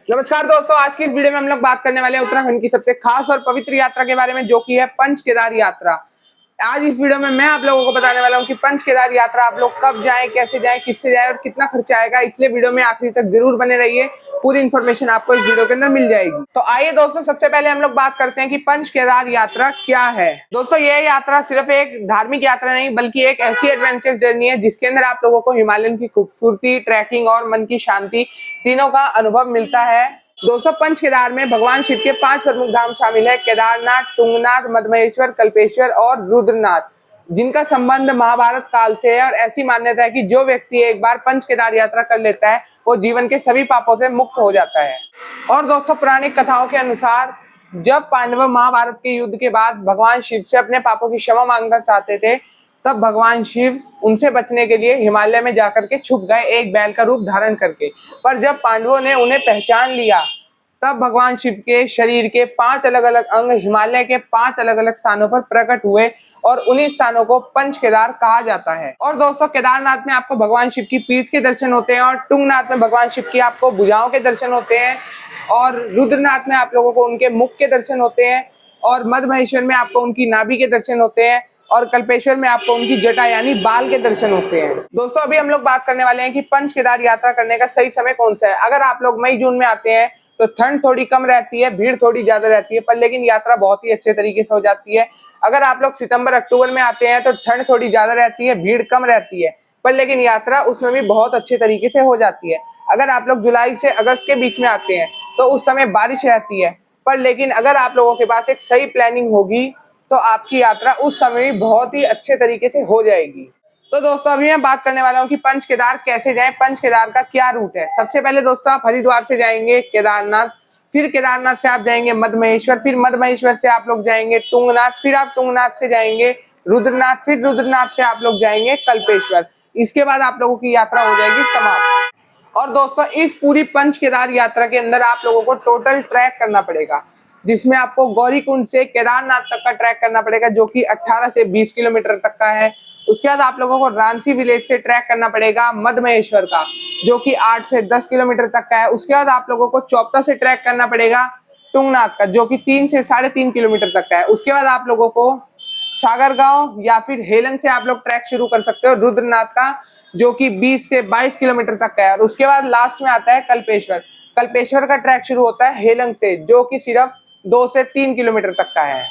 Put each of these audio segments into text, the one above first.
नमस्कार दोस्तों, आज की इस वीडियो में हम लोग बात करने वाले हैं उत्तराखंड की सबसे खास और पवित्र यात्रा के बारे में, जो कि है पंच केदार यात्रा। आज इस वीडियो में मैं आप लोगों को बताने वाला हूं कि पंच केदार यात्रा आप लोग कब जाएं, कैसे जाएं, किससे जाएं और कितना खर्चा आएगा। इसलिए वीडियो में आखिरी तक जरूर बने रहिए, पूरी इन्फॉर्मेशन आपको इस वीडियो के अंदर मिल जाएगी। तो आइए दोस्तों, सबसे पहले हम लोग बात करते हैं कि पंच केदार यात्रा क्या है। दोस्तों, यह यात्रा सिर्फ एक धार्मिक यात्रा नहीं बल्कि एक ऐसी एडवेंचर जर्नी है जिसके अंदर आप लोगों को हिमालयन की खूबसूरती, ट्रैकिंग और मन की शांति तीनों का अनुभव मिलता है। दोस्तों, पंच केदार में भगवान शिव के 5 प्रमुख धाम शामिल है: केदारनाथ, तुंगनाथ, मदमहेश्वर, कल्पेश्वर और रुद्रनाथ, जिनका संबंध महाभारत काल से है। और ऐसी मान्यता है कि जो व्यक्ति एक बार पंच केदार यात्रा कर लेता है वो जीवन के सभी पापों से मुक्त हो जाता है। और दोस्तों, पौराणिक कथाओं के अनुसार जब पांडव महाभारत के युद्ध के बाद भगवान शिव से अपने पापों की क्षमा मांगना चाहते थे, तब भगवान शिव उनसे बचने के लिए हिमालय में जाकर के छुप गए, एक बैल का रूप धारण करके। पर जब पांडवों ने उन्हें पहचान लिया, तब भगवान शिव के शरीर के 5 अलग अलग अंग हिमालय के 5 अलग अलग स्थानों पर प्रकट हुए और उन्हीं स्थानों को पंच केदार कहा जाता है। और दोस्तों, केदारनाथ में आपको भगवान शिव की पीठ के दर्शन होते हैं और तुंगनाथ में भगवान शिव की आपको भुजाओं के दर्शन होते हैं और रुद्रनाथ में आप लोगों को उनके मुख के दर्शन होते हैं और मदमहेश्वर में आपको उनकी नाभि के दर्शन होते हैं और कल्पेश्वर में आपको उनकी जटा यानी बाल के दर्शन होते हैं। दोस्तों, अभी हम लोग बात करने वाले हैं कि पंच केदार यात्रा करने का सही समय कौन सा है। अगर आप लोग मई जून में आते हैं तो ठंड थोड़ी कम रहती है, भीड़ थोड़ी ज्यादा रहती है, पर लेकिन यात्रा बहुत ही अच्छे तरीके से हो जाती है। अगर आप लोग सितंबर अक्टूबर में आते हैं तो ठंड थोड़ी ज्यादा रहती है, भीड़ कम रहती है, पर लेकिन यात्रा उसमें भी बहुत अच्छे तरीके से हो जाती है। अगर आप लोग जुलाई से अगस्त के बीच में आते हैं तो उस समय बारिश रहती है, पर लेकिन अगर आप लोगों के पास एक सही प्लानिंग होगी तो आपकी यात्रा उस समय भी बहुत ही अच्छे तरीके से हो जाएगी। तो दोस्तों, अभी मैं बात करने वाला हूँ कि पंच केदार कैसे जाएं, पंच केदार का क्या रूट है। सबसे पहले दोस्तों, आप हरिद्वार से जाएंगे केदारनाथ, फिर केदारनाथ से आप जाएंगे मदमहेश्वर, फिर मदमहेश्वर से आप लोग जाएंगे तुंगनाथ, फिर आप तुंगनाथ से जाएंगे रुद्रनाथ, फिर रुद्रनाथ से आप लोग जाएंगे कल्पेश्वर। इसके बाद आप लोगों की यात्रा हो जाएगी समाप्त। और दोस्तों, इस पूरी पंच केदार यात्रा के अंदर आप लोगों को टोटल ट्रैक करना पड़ेगा, जिसमें आपको गौरीकुंड से केदारनाथ तक का ट्रैक करना पड़ेगा, जो कि 18 से 20 किलोमीटर तक का है। उसके बाद आप लोगों को रांसी विलेज से ट्रैक करना पड़ेगा मदमहेश्वर का, जो कि 8 से 10 किलोमीटर तक का है। उसके बाद आप लोगों को चौपता से ट्रैक करना पड़ेगा तुंगनाथ का, जो कि 3 से 3.5 किलोमीटर तक का है। उसके बाद आप लोगों को सागर गांव या फिर हेलंग से आप लोग ट्रैक शुरू कर सकते हो रुद्रनाथ का, जो कि 20 से 22 किलोमीटर तक का है। और उसके बाद लास्ट में आता है कल्पेश्वर। कल्पेश्वर का ट्रैक शुरू होता है हेलंग से, जो कि सिर्फ 2 से 3 किलोमीटर तक का है।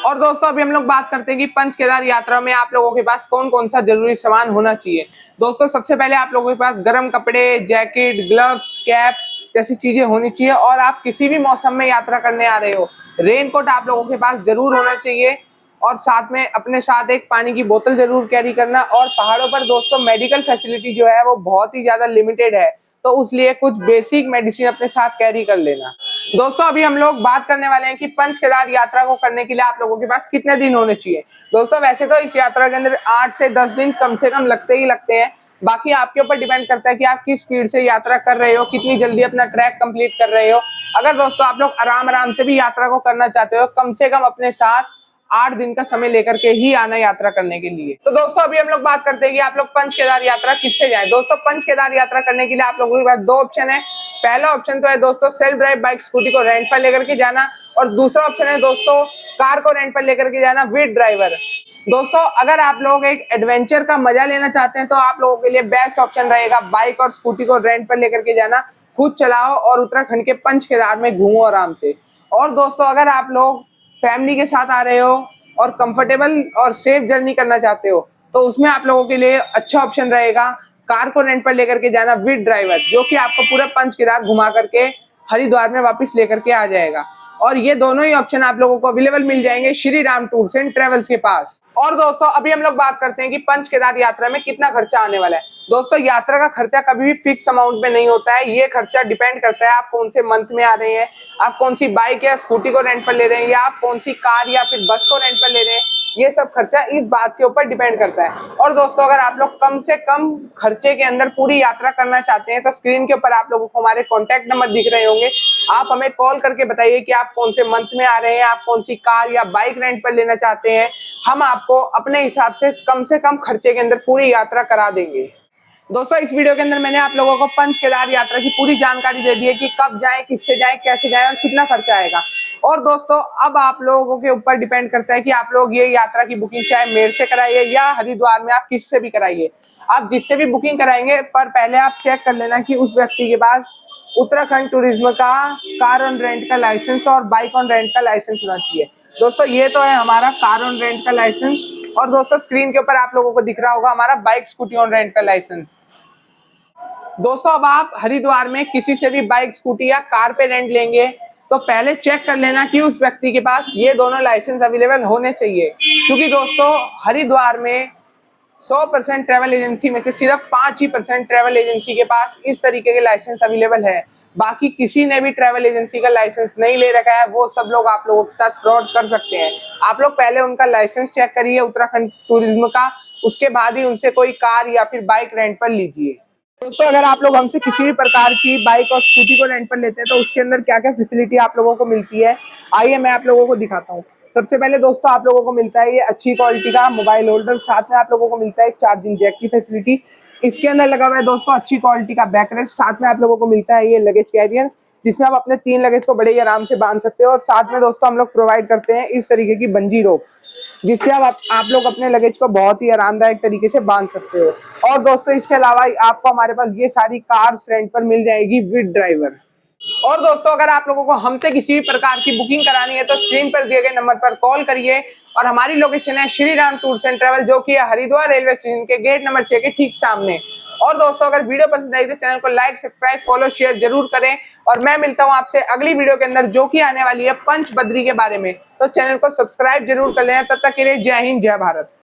और दोस्तों, अभी हम लोग बात करते हैं कि पंच केदार यात्रा में आप लोगों के पास कौन कौन सा जरूरी सामान होना चाहिए। दोस्तों, सबसे पहले आप लोगों के पास गर्म कपड़े, जैकेट, ग्लव्स, कैप जैसी चीजें होनी चाहिए। और आप किसी भी मौसम में यात्रा करने आ रहे हो, रेनकोट आप लोगों के पास जरूर होना चाहिए। और साथ में अपने साथ एक पानी की बोतल जरूर कैरी करना। और पहाड़ों पर दोस्तों मेडिकल फैसिलिटी जो है वो बहुत ही ज्यादा लिमिटेड है, तो इसलिए कुछ बेसिक मेडिसिन अपने साथ कैरी कर लेना। दोस्तों, अभी हम लोग बात करने वाले हैं कि पंच केदार यात्रा को करने के लिए आप लोगों के पास कितने दिन होने चाहिए। दोस्तों, वैसे तो इस यात्रा के अंदर 8 से 10 दिन कम से कम लगते ही लगते हैं। बाकी आपके ऊपर डिपेंड करता है कि आप किस स्पीड से यात्रा कर रहे हो, कितनी जल्दी अपना ट्रैक कंप्लीट कर रहे हो। अगर दोस्तों आप लोग आराम आराम से भी यात्रा को करना चाहते हो, कम से कम अपने साथ 8 दिन का समय लेकर के ही आना यात्रा करने के लिए। तो दोस्तों, अभी हम लोग बात करते हैं कि आप लोग पंच केदार यात्रा किससे जाएं। दोस्तों, पंच केदार यात्रा करने के लिए आप लोगों के पास 2 ऑप्शन है। पहला ऑप्शन तो है दोस्तों सेल्फ ड्राइव बाइक स्कूटी को रेंट पर लेकर के जाना, और दूसरा ऑप्शन है दोस्तों कार को रेंट पर लेकर के जाना विद ड्राइवर। दोस्तों, अगर आप लोग एक एडवेंचर का मजा लेना चाहते हैं तो आप लोगों के लिए बेस्ट ऑप्शन रहेगा बाइक और स्कूटी को रेंट पर लेकर के जाना। खुद चलाओ और उत्तराखंड के पंच केदार में घूमो आराम से। और दोस्तों, अगर आप लोग फैमिली के साथ आ रहे हो और कंफर्टेबल और सेफ जर्नी करना चाहते हो, तो उसमें आप लोगों के लिए अच्छा ऑप्शन रहेगा कार को रेंट पर लेकर के जाना विद ड्राइवर, जो कि आपको पूरा पंच केदार घुमा करके हरिद्वार में वापस लेकर के आ जाएगा। और ये दोनों ही ऑप्शन आप लोगों को अवेलेबल मिल जाएंगे Shri Ram tours and travels के पास। और दोस्तों, अभी हम लोग बात करते हैं कि पंच केदार यात्रा में कितना खर्चा आने वाला है। दोस्तों, यात्रा का खर्चा कभी भी फिक्स अमाउंट में नहीं होता है। ये खर्चा डिपेंड करता है आप कौन से मंथ में आ रहे हैं, आप कौन सी बाइक या स्कूटी को रेंट पर ले रहे हैं, या आप कौन सी कार या फिर बस को रेंट पर ले रहे हैं। ये सब खर्चा इस बात के ऊपर डिपेंड करता है। और दोस्तों, अगर आप लोग कम से कम खर्चे के अंदर पूरी यात्रा करना चाहते हैं तो स्क्रीन के ऊपर आप लोगों को हमारे कॉन्टैक्ट नंबर दिख रहे होंगे। आप हमें कॉल करके बताइए कि आप कौन से मंथ में आ रहे हैं, आप कौन सी कार या बाइक रेंट पर लेना चाहते हैं। हम आपको अपने हिसाब से कम खर्चे के अंदर पूरी यात्रा करा देंगे। दोस्तों इस वीडियो के अंदर मैंने आप लोगों को पंच केदार यात्रा की पूरी जानकारी दे दी है कि कब जाएं, किससे जाएं, कैसे जाएं और कितना खर्चा आएगा। और दोस्तों अब आप लोगों के ऊपर डिपेंड करता है कि आप लोग ये यात्रा की बुकिंग चाहे मेरे से कराइए या हरिद्वार में आप किससे भी कराइए। आप जिससे भी बुकिंग कराएंगे पर पहले आप चेक कर लेना कि उस व्यक्ति के पास उत्तराखंड टूरिज्म का कार ऑन रेंट का लाइसेंस और बाइक ऑन रेंट का लाइसेंस होना चाहिए। दोस्तों ये तो है हमारा कार ऑन रेंट का लाइसेंस, और दोस्तों स्क्रीन के ऊपर आप लोगों को दिख रहा होगा हमारा बाइक स्कूटी ऑन रेंट का लाइसेंस। दोस्तों अब आप हरिद्वार में किसी से भी बाइक, स्कूटी या कार पे रेंट लेंगे तो पहले चेक कर लेना कि उस व्यक्ति के पास ये दोनों लाइसेंस अवेलेबल होने चाहिए, क्योंकि दोस्तों हरिद्वार में 100% ट्रैवल एजेंसी में से सिर्फ 5% ट्रैवल एजेंसी के पास इस तरीके के लाइसेंस अवेलेबल है। बाकी किसी ने भी ट्रैवल एजेंसी का लाइसेंस नहीं ले रखा है, वो सब लोग आप लोगों के साथ फ्रॉड कर सकते हैं। आप लोग पहले उनका लाइसेंस चेक करिए उत्तराखंड टूरिज्म का, उसके बाद ही उनसे कोई कार या फिर बाइक रेंट पर लीजिए। दोस्तों अगर आप लोग हमसे किसी भी प्रकार की बाइक और स्कूटी को रेंट पर लेते हैं तो उसके अंदर क्या क्या फैसिलिटी आप लोगों को मिलती है, आइए मैं आप लोगों को दिखाता हूँ। सबसे पहले दोस्तों आप लोगों को मिलता है ये अच्छी क्वालिटी का मोबाइल होल्डर, साथ में आप लोगों को मिलता है एक चार्जिंग जैक की फैसिलिटी। इसके अंदर लगा हुआ है दोस्तों अच्छी क्वालिटी का बैक रेस्ट, साथ में आप लोगों को मिलता है ये लगेज कैरियर जिसमें आप अपने 3 लगेज को बड़े ही आराम से बांध सकते हो। और साथ में दोस्तों हम लोग प्रोवाइड करते हैं इस तरीके की बंजी रोप, जिससे आप लोग अपने लगेज को बहुत ही आरामदायक तरीके से बांध सकते हो। और दोस्तों इसके अलावा आपको हमारे पास ये सारी कार्स रेंट पर मिल जाएगी विद ड्राइवर। और दोस्तों अगर आप लोगों को हमसे किसी भी प्रकार की बुकिंग करानी है तो स्क्रीन पर दिए गए नंबर पर कॉल करिए। और हमारी लोकेशन है Shri Ram tours and travel, जो कि है हरिद्वार रेलवे स्टेशन के गेट नंबर 6 के ठीक सामने। और दोस्तों अगर वीडियो पसंद आई तो चैनल को लाइक, सब्सक्राइब, फॉलो, शेयर जरूर करें। और मैं मिलता हूं आपसे अगली वीडियो के अंदर, जो कि आने वाली है पंच बद्री के बारे में। तो चैनल को सब्सक्राइब जरूर कर लेना। तब तक के लिए जय हिंद, जय भारत।